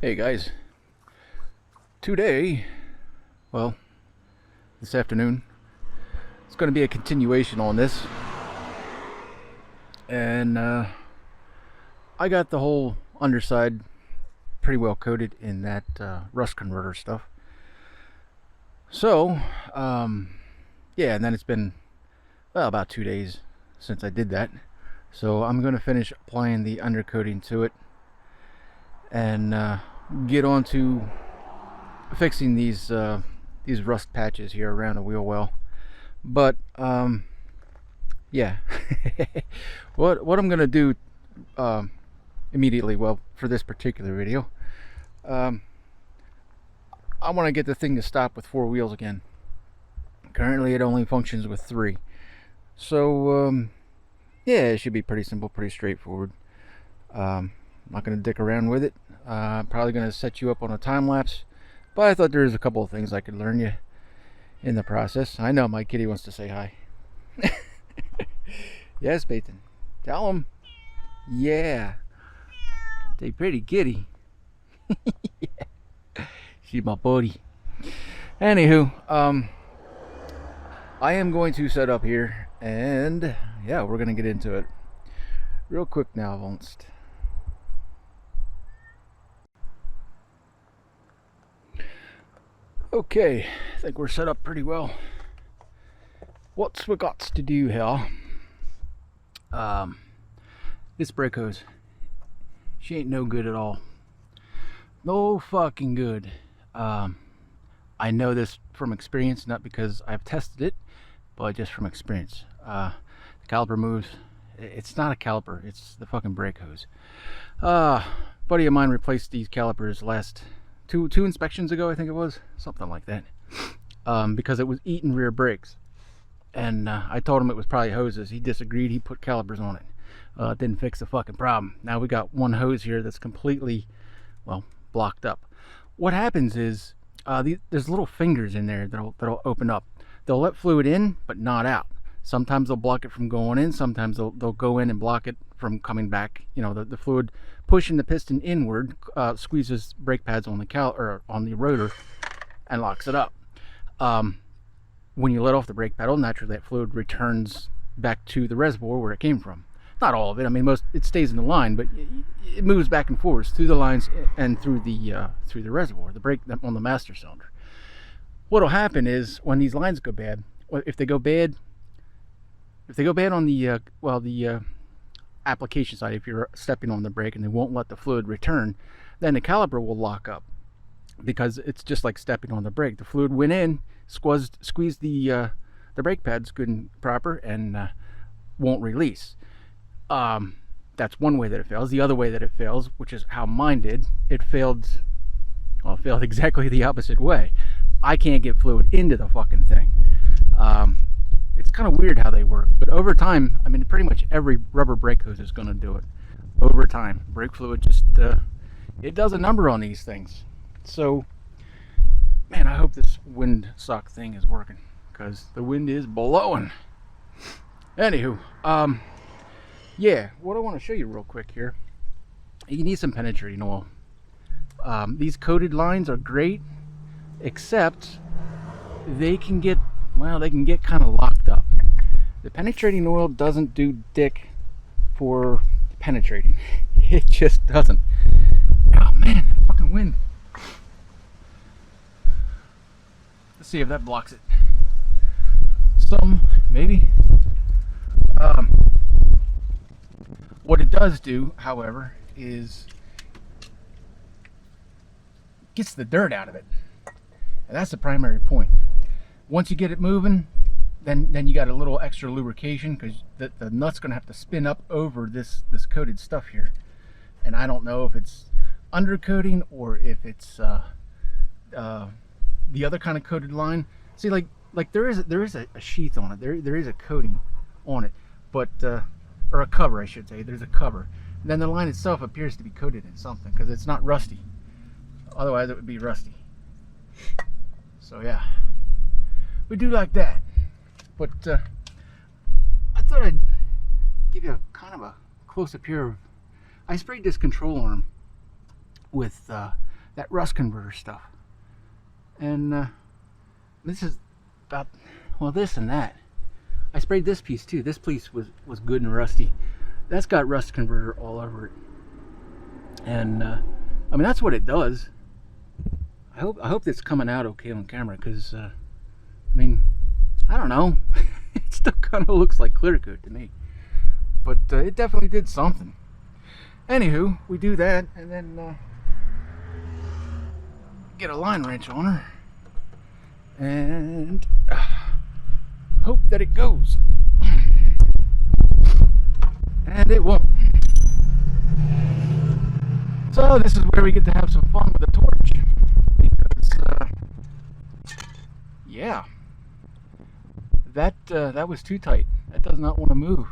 Hey guys, today, well, this afternoon, it's going to be a continuation on this, and I got the whole underside pretty well coated in that rust converter stuff. So, yeah, and then it's been about 2 days since I did that, so I'm going to finish applying the undercoating to it and get on to fixing these rust patches here around the wheel well. But yeah, what I'm gonna do immediately, well, for this particular video, I want to get the thing to stop with 4 wheels again. Currently it only functions with 3, so yeah, it should be pretty simple, pretty straightforward. I'm not going to dick around with it. Probably going to set you up on a time lapse, but I thought there was a couple of things I could learn you in the process. I know my kitty wants to say hi. Yes, Peyton. Tell him. Yeah. They pretty kitty. Yeah. She's my buddy. Anywho, I am going to set up here, and yeah, we're going to get into it real quick now, Advanced. Okay, I think we're set up pretty well. What's we got to do here? This brake hose, she ain't no good at all. No fucking good. I know this from experience, not because I've tested it, but just from experience. The caliper moves. It's not a caliper, it's the fucking brake hose. Buddy of mine replaced these calipers last two inspections ago, I think it was, something like that, because it was eating rear brakes, and I told him it was probably hoses. He disagreed. He put calipers on it. It didn't fix the fucking problem. Now we got one hose here that's completely, well, blocked up. What happens is there's little fingers in there that'll open up. They'll let fluid in but not out. Sometimes they'll block it from going in, sometimes they'll go in and block it from coming back. You know, the fluid pushing the piston inward squeezes brake pads on the on the rotor and locks it up. When you let off the brake pedal, naturally that fluid returns back to the reservoir where it came from. Not all of it. I mean, it stays in the line, but it moves back and forth through the lines and through the reservoir, the brake on the master cylinder. What'll happen is when these lines go bad, if they go bad on the application side, if you're stepping on the brake and they won't let the fluid return, then the caliper will lock up, because it's just like stepping on the brake. The fluid went in, squeezed the brake pads good and proper, and won't release. That's one way that it fails. The other way that it fails, which is how mine did, it failed exactly the opposite way. I can't get fluid into the fucking thing. It's kind of weird how they work, but over time, I mean, pretty much every rubber brake hose is going to do it. Over time, brake fluid just it does a number on these things. So, man, I hope this wind sock thing is working, because the wind is blowing. Anywho, yeah, what I want to show you real quick here, you need some penetrating oil. These coated lines are great, except they can get kind of locked up. The penetrating oil doesn't do dick for penetrating. It just doesn't. Oh man, that fucking wind. Let's see if that blocks it. Some, maybe. What it does do, however, is gets the dirt out of it. And that's the primary point. Once you get it moving, then you got a little extra lubrication, because the nut's going to have to spin up over this coated stuff here. And I don't know if it's undercoating or if it's the other kind of coated line. See, like there is a sheath on it. There is a coating on it, but or a cover, I should say. There's a cover. And then the line itself appears to be coated in something, because it's not rusty. Otherwise, it would be rusty. So yeah, we do like that. But I thought I'd give you kind of a close-up here. I sprayed this control arm with that rust converter stuff. And this is about, well, this and that. I sprayed this piece too. This piece was good and rusty. That's got rust converter all over it. And I mean, that's what it does. I hope it's coming out okay on camera, because I mean, I don't know. It still kind of looks like clear coat to me, but it definitely did something. Anywho, we do that, and then get a line wrench on her and hope that it goes. And it won't. So this is where we get to have some fun with the torch, because yeah, that was too tight. That does not want to move.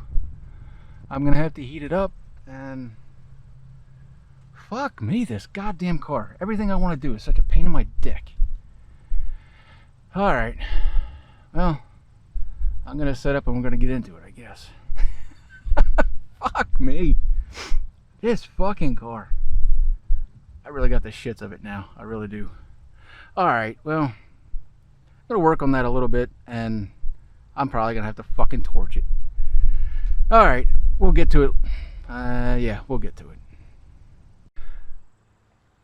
I'm gonna have to heat it up, and fuck me, this goddamn car. Everything I want to do is such a pain in my dick. Alright, well, I'm gonna set up and we're gonna get into it, I guess. Fuck me. This fucking car. I really got the shits of it now. I really do. Alright, well, I'm gonna work on that a little bit, and I'm probably gonna have to fucking torch it. Alright, we'll get to it. Yeah, we'll get to it.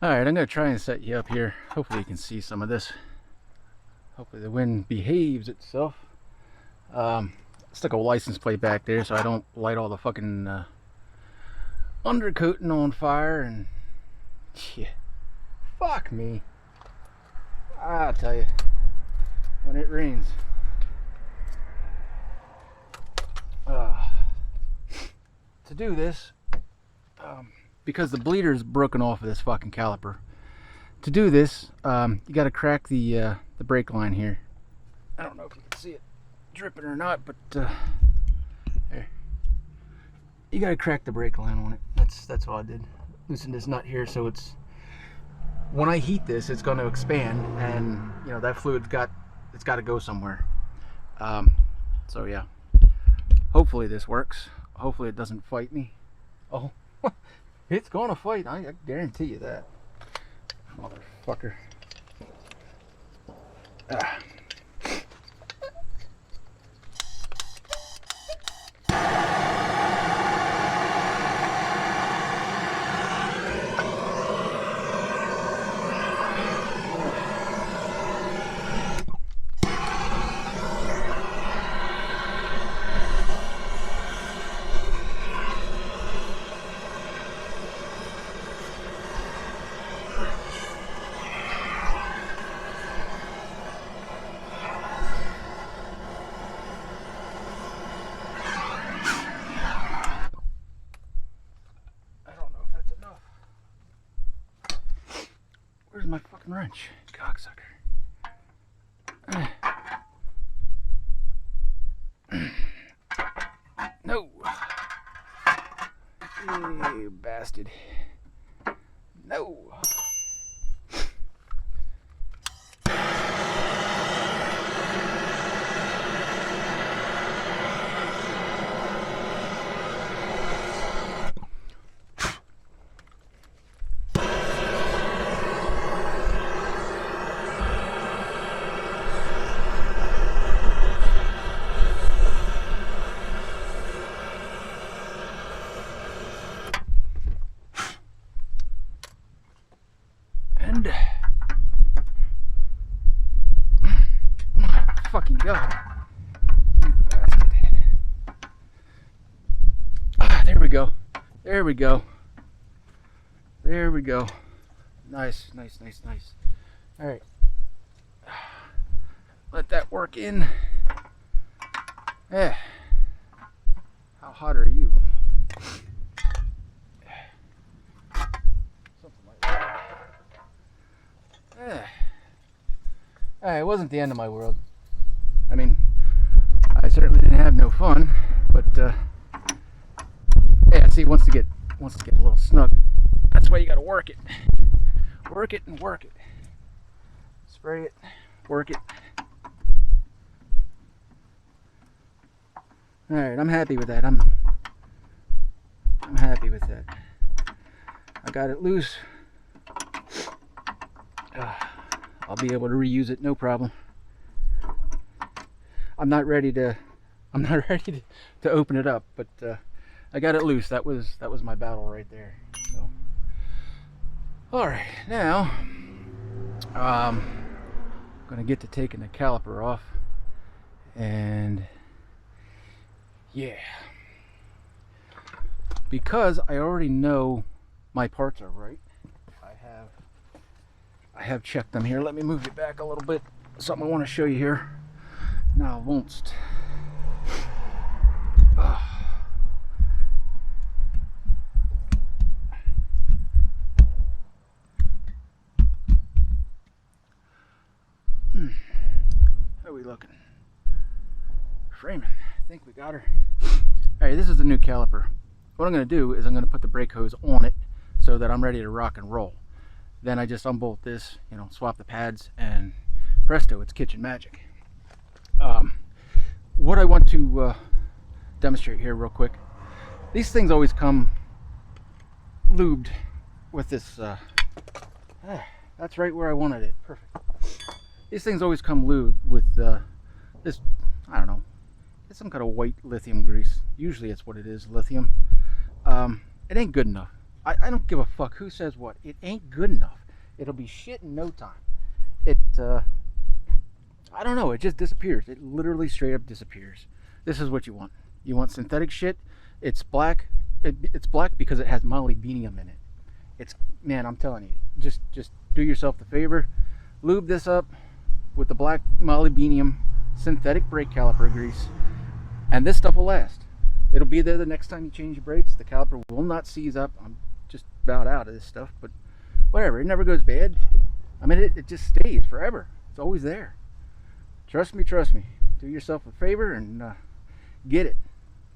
Alright, I'm gonna try and set you up here. Hopefully you can see some of this. Hopefully the wind behaves itself. Stuck a license plate back there so I don't light all the fucking undercoating on fire, and yeah, fuck me. I'll tell you, when it rains. To do this, because the bleeder's broken off of this fucking caliper. To do this, you got to crack the brake line here. I don't know if you can see it dripping or not, but there. You got to crack the brake line on it. That's all I did. Loosen this nut here, so it's, when I heat this, it's going to expand, and you know that fluid's got to go somewhere. So yeah, hopefully this works. Hopefully it doesn't fight me. Oh, it's gonna fight. I guarantee you that. Motherfucker. Ah. Where's my fucking wrench? Cocksucker. No. You bastard. No. Fucking God. You bastard. Ah, there we go. There we go. There we go. Nice, nice, nice, nice. Alright. Let that work in. Yeah. How hot are you? Something like that. Yeah. Alright, it wasn't the end of my world. I mean, I certainly didn't have no fun, but yeah, see, wants to get a little snug. That's why you gotta work it. Work it and work it. Spray it, work it. Alright, I'm happy with that. I'm happy with that. I got it loose. I'll be able to reuse it, no problem. I'm not ready to open it up, but I got it loose. That was my battle right there. So, all right, now I'm gonna get to taking the caliper off, and yeah, because I already know my parts are right. I have checked them here. Let me move it back a little bit. Something I want to show you here. Now, won't. How are we looking? Framing. I think we got her. Alright, this is the new caliper. What I'm going to do is I'm going to put the brake hose on it so that I'm ready to rock and roll. Then I just unbolt this, you know, swap the pads, and presto, it's kitchen magic. What I want to demonstrate here real quick, these things always come lubed with this, that's right where I wanted it, perfect. These things always come lubed with this, I don't know, it's some kind of white lithium grease. Usually it's what it is, lithium. It ain't good enough. I don't give a fuck who says what. It ain't good enough. It'll be shit in no time. I don't know, it just disappears. It literally straight up disappears. This is what you want. You want synthetic shit. It's black. It's black because it has molybdenum in it. Man, I'm telling you, just do yourself the favor. Lube this up with the black molybdenum synthetic brake caliper grease, and this stuff will last. It'll be there the next time you change your brakes. The caliper will not seize up. I'm just about out of this stuff, but whatever. It never goes bad. I mean, it just stays forever. It's always there. Trust me. Do yourself a favor and get it,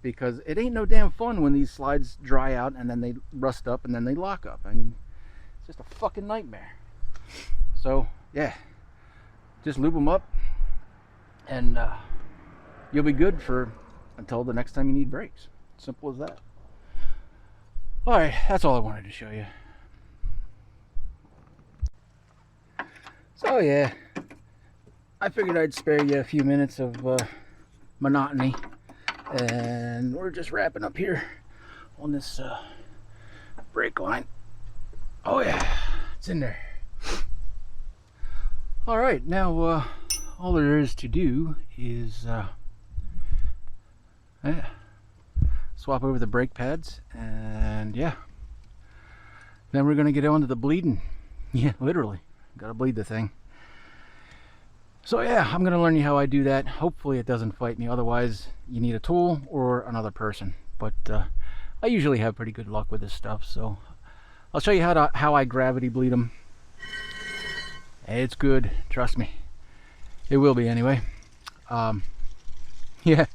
because it ain't no damn fun when these slides dry out and then they rust up and then they lock up. I mean, it's just a fucking nightmare. So yeah, just lube them up, and you'll be good for until the next time you need brakes. Simple as that. Alright, that's all I wanted to show you. So yeah, I figured I'd spare you a few minutes of monotony, and we're just wrapping up here on this brake line. Oh yeah, it's in there. Alright, now all there is to do is swap over the brake pads, and yeah, then we're gonna get on to the bleeding. Yeah, literally gotta bleed the thing. So yeah, I'm gonna learn you how I do that. Hopefully it doesn't fight me. Otherwise you need a tool or another person, but I usually have pretty good luck with this stuff, so I'll show you how I gravity bleed them. It's good, trust me. It will be anyway. Yeah.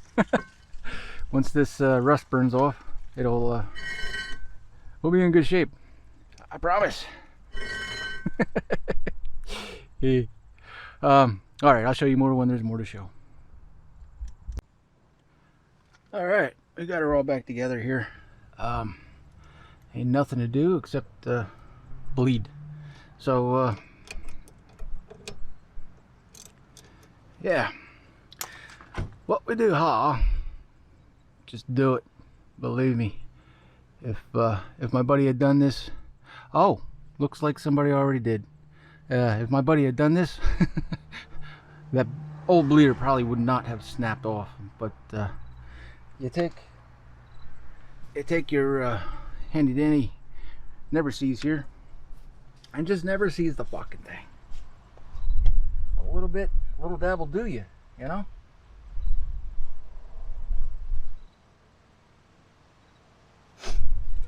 Once this rust burns off, we'll be in good shape. I promise. Yeah. Alright, I'll show you more when there's more to show. Alright, we got her all back together here. Ain't nothing to do except bleed. So, yeah. What we do, just do it. Believe me. If my buddy had done this, oh, looks like somebody already did. If my buddy had done this, that old bleeder probably would not have snapped off. But you take your handy dandy never sees here, and just never sees the fucking thing. A little dab will do you, you know.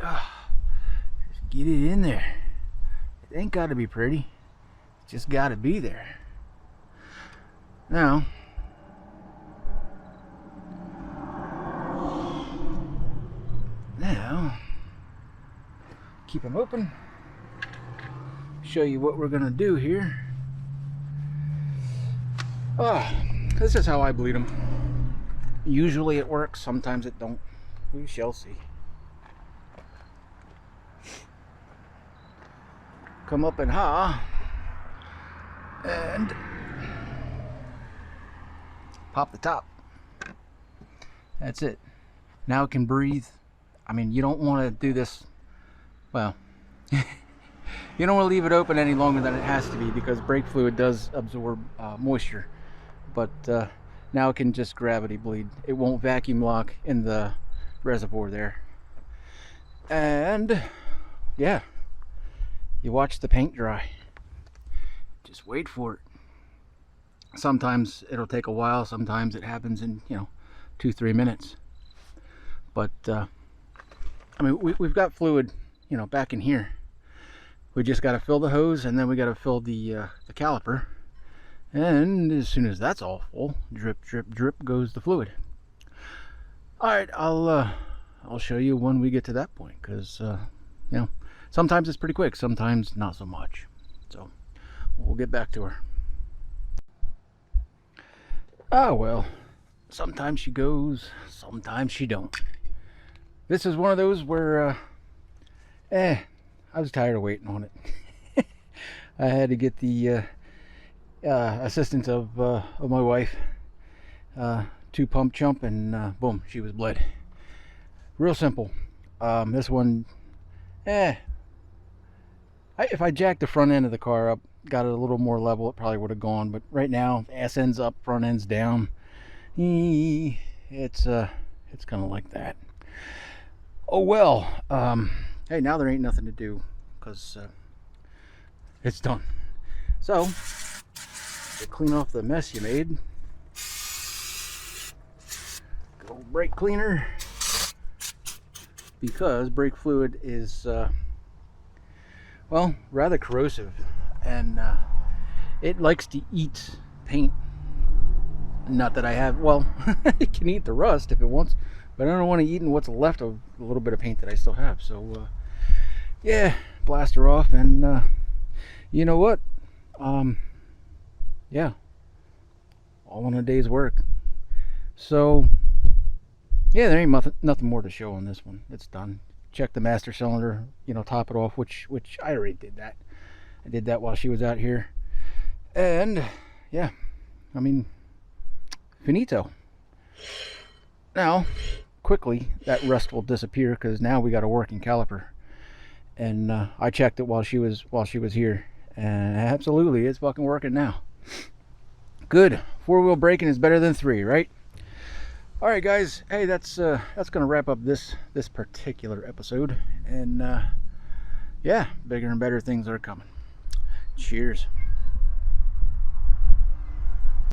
Just get it in there. It ain't got to be pretty. It's just got to be there. Now, keep them open. Show you what we're gonna do here. This is how I bleed them. Usually it works. Sometimes it don't. We shall see. Come up and and pop the top. That's it. Now it can breathe. I mean, you don't want to do this, well, you don't want to leave it open any longer than it has to be, because brake fluid does absorb moisture. But now it can just gravity bleed. It won't vacuum lock in the reservoir there. And yeah, you watch the paint dry. Just wait for it. Sometimes it'll take a while. Sometimes it happens in, 2-3 minutes. But I mean, we've got fluid, back in here. We just got to fill the hose, and then we got to fill the caliper. And as soon as that's all full, drip, drip, drip goes the fluid. All right, I'll show you when we get to that point, because sometimes it's pretty quick, sometimes not so much. So we'll get back to her. Ah, well, sometimes she goes, sometimes she don't. This is one of those where I was tired of waiting on it. I had to get the assistance of my wife to pump chump, and boom, she was bled. Real simple. This one, if I jacked the front end of the car up, got it a little more level, it probably would have gone. But right now, ass end's up, front end's down. It's kind of like that. Oh well. Hey, now there ain't nothing to do, because it's done. So to clean off the mess you made, good old brake cleaner, because brake fluid is well, rather corrosive, and it likes to eat paint. Not that I have, well, it can eat the rust if it wants, but I don't want to eat what's left of a little bit of paint that I still have. So yeah, blast her off, and you know what, yeah, all in a day's work. So yeah, there ain't nothing more to show on this one. It's done. Check the master cylinder, top it off, which I already did that. I did that while she was out here. And yeah, I mean, finito. Now, quickly, that rust will disappear, because now we got a working caliper. And I checked it while she was here, and absolutely, it's fucking working now. Good. 4-wheel braking is better than 3, right? All right, guys. Hey, that's gonna wrap up this particular episode, and yeah, bigger and better things are coming. Cheers.